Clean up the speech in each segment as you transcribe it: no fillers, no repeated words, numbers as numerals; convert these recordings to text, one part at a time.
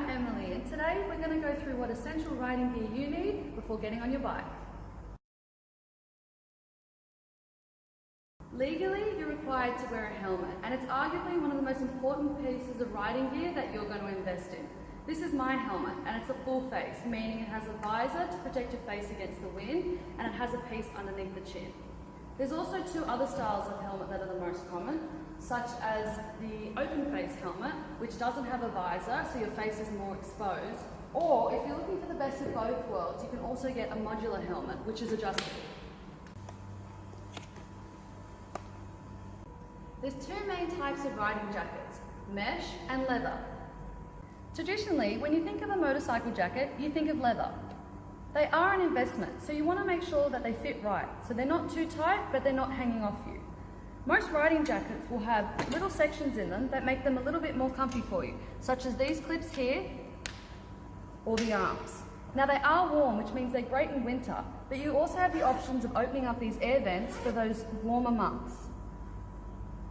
I'm Emily, and today we're going to go through what essential riding gear you need before getting on your bike. Legally, you're required to wear a helmet, and it's arguably one of the most important pieces of riding gear that you're going to invest in. This is my helmet, and it's a full face, meaning it has a visor to protect your face against the wind, and it has a piece underneath the chin. There's also two other styles of helmet that are the most common, such as the open face helmet, which doesn't have a visor, so your face is more exposed. Or if you're looking for the best of both worlds, you can also get a modular helmet, which is adjustable. There's two main types of riding jackets, mesh and leather. Traditionally, when you think of a motorcycle jacket, you think of leather. They are an investment, so you want to make sure that they fit right, so they're not too tight, but they're not hanging off you. Most riding jackets will have little sections in them that make them a little bit more comfy for you, such as these clips here, or the arms. Now they are warm, which means they're great in winter, but you also have the options of opening up these air vents for those warmer months.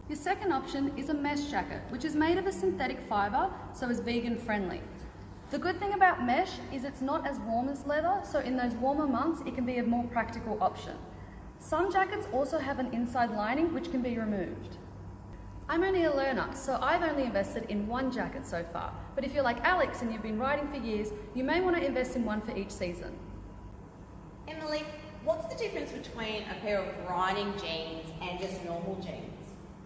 Your second option is a mesh jacket, which is made of a synthetic fibre, so is vegan friendly. The good thing about mesh is it's not as warm as leather, so in those warmer months it can be a more practical option. Some jackets also have an inside lining which can be removed. I'm only a learner, so I've only invested in one jacket so far, but if you're like Alex and you've been riding for years, you may want to invest in one for each season. Emily, what's the difference between a pair of riding jeans and just normal jeans?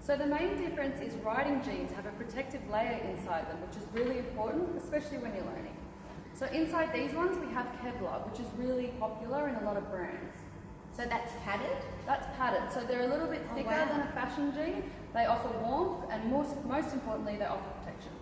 So the main difference is riding jeans have a protective layer inside them, which is really important, especially when you're learning. So inside these ones we have Kevlar, which is really popular in a lot of brands. So that's padded? That's padded, so they're a little bit thicker than a fashion jean. They offer warmth and most importantly they offer protection.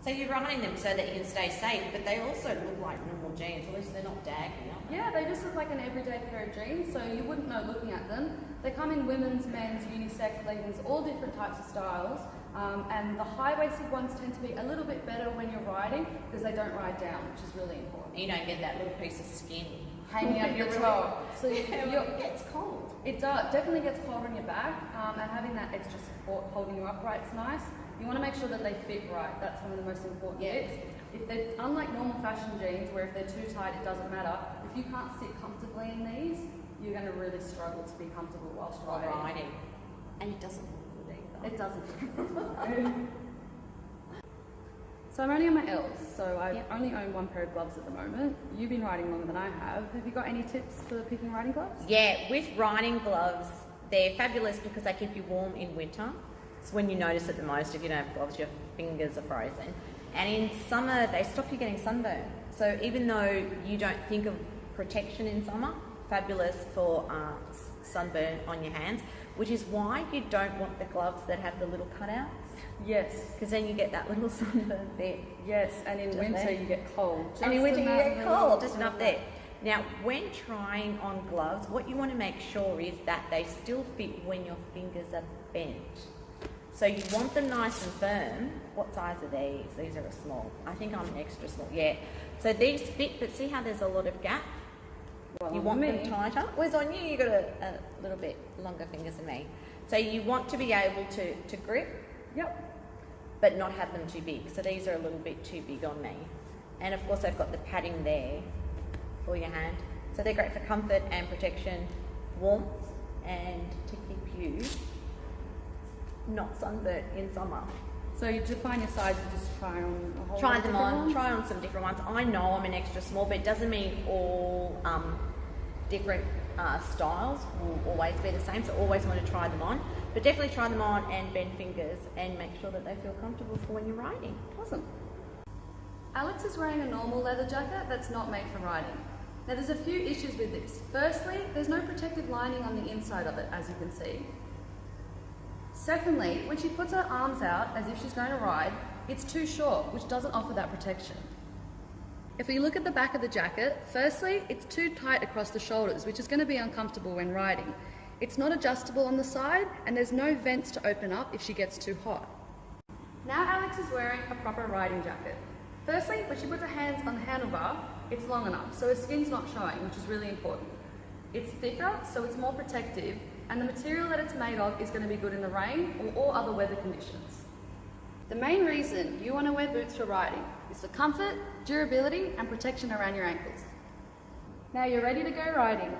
So you're riding them so that you can stay safe, but they also look like normal jeans, at least they're not daggy, aren't they? Yeah, they just look like an everyday pair of jeans, so you wouldn't know looking at them. They come in women's, men's, unisex, leggings, all different types of styles. And the high-waisted ones tend to be a little bit better when you're riding because they don't ride down, which is really important. You don't get that little piece of skin hanging up your toe. So it gets cold. It does, definitely gets cold on your back, and having that extra support holding you upright is nice. You want to make sure that they fit right. That's one of the most important bits. If they're unlike normal fashion jeans, where if they're too tight, it doesn't matter. If you can't sit comfortably in these, you're going to really struggle to be comfortable whilst riding. And it doesn't look good either. It doesn't. So I'm only on my L's, so I only own one pair of gloves at the moment. You've been riding longer than I have. Have you got any tips for picking riding gloves? Yeah, with riding gloves, they're fabulous because they keep you warm in winter. It's when you notice it the most. If you don't have gloves, your fingers are frozen. And in summer, they stop you getting sunburn. So even though you don't think of protection in summer, fabulous for sunburn on your hands, which is why you don't want the gloves that have the little cutouts. Yes. Because then you get that little sunburn there. Yes, and in winter you get cold. And in winter you get cold, just enough there. Now, when trying on gloves, what you want to make sure is that they still fit when your fingers are bent. So you want them nice and firm. What size are these? These are a small. I think I'm an extra small. Yeah. So these fit, but see how there's a lot of gap? Well, you want them tighter? Whereas on you, you've got a little bit longer fingers than me. So you want to be able to grip. Yep. But not have them too big. So these are a little bit too big on me. And of course they've got the padding there for your hand. So they're great for comfort and protection, warmth, and to keep you not sunburnt in summer. So you define your size, you just try on a whole Try lot of them different on, ones? try on some different ones. I know I'm an extra small, but it doesn't mean all different styles will always be the same. So always want to try them on. But definitely try them on and bend fingers and make sure that they feel comfortable for when you're riding. Awesome. Alex is wearing a normal leather jacket that's not made for riding. Now there's a few issues with this. Firstly, there's no protective lining on the inside of it, as you can see. Secondly, when she puts her arms out as if she's going to ride, it's too short, which doesn't offer that protection. If we look at the back of the jacket, firstly, it's too tight across the shoulders, which is going to be uncomfortable when riding. It's not adjustable on the side, and there's no vents to open up if she gets too hot. Now Alex is wearing a proper riding jacket. Firstly, when she puts her hands on the handlebar, it's long enough, so her skin's not showing, which is really important. It's thicker, so it's more protective, and the material that it's made of is going to be good in the rain or all other weather conditions. The main reason you want to wear boots for riding is for comfort, durability and protection around your ankles. Now you're ready to go riding.